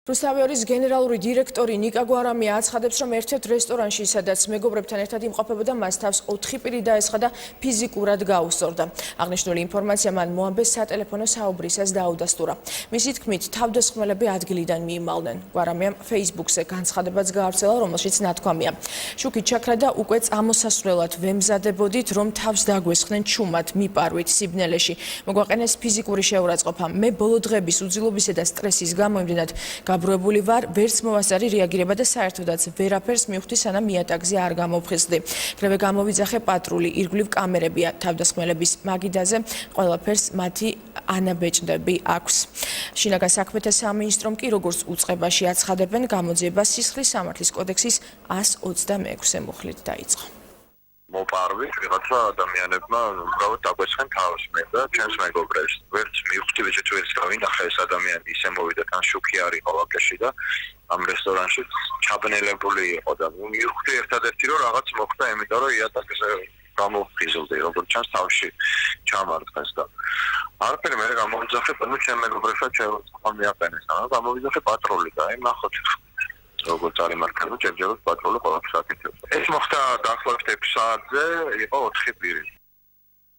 რუსთავიორის გენერალური დირექტორი ნიკა გვარამია აცხადებს, რომ ერთ-ერთ რესტორანში, სადაც მეგობრებთან ერთად იმყოფებოდა, მას თავს 4 პირი დაესხა და ფიზიკურად გაუსწორდა. აღნიშნული ინფორმაცია მან მოამბეს სატელეფონო საუბრისას დაუდასტურა. მისი თქმით, თავდასხმელები ადგილიდან მიიმალნენ. გვარამიამ Facebook-ზე განცხადებაც გაავრცელა, რომელშიც ნათქვამია: შუქით ჩაქრა და უკვე წამოსასვლელად ვემზადებოდით, რომ თავს დაგვესხნენ ჩუმად, მიპარვით სიბნელეში. მოგვაყენეს ფიზიკური შეურაცხყოფა. მე ბოლო დღების უძილობისა და სტრესის გამო იმდენად გაბრუებული ვარ, ვერც მოვასწარი რეაგირება და საერთოდაც ვერაფერს მივხვდი, სანამ იატაკზე არ გამოვხიზდი. კრევე გამოვიძახე პატრული, ირგვლივ კამერებია, თავდასხმელების მაგიდაზე ყველაფერს მათი ანაბეჭდები აქვს. შინაგან საქმეთა სამინისტრომ კი როგორც უწყებაში აცხადებენ, გამოძიება სისხლის სამართლის კოდექსის 126 მუხლით დაიწყო. მოპარვით ვიღაცა ადამიანებმა უბრალოდ დაგვესხენ თავს მე და ჩემს მეგობრებს. ვერც მივხვდი ვერც გავინახე ეს ადამიანი ისე მოვიდა თან შუქი არ იყო ვაკეში და ამ რესტორანში ჩაბნელებული იყო და მივხვდი ერთადერთი რომ რაღაც მოხდა, იმიტომ რომ იატაკზე გამოვხიზლდი, როგორც ჩანს თავში ჩამარხეს და არაფერი მე გამოვიძახე, ჩემ მეგობრებსაც შეუწყო მიაყენეს, ანუ გამოვიძახე პატრული და აი ნახოთ როგორც არის მარკა, ჯერჯერობით პატრული ყველაფერს აკეთებს. ეს მოხდა დაახლოებით 6 საათზე, იყო 4 პირი.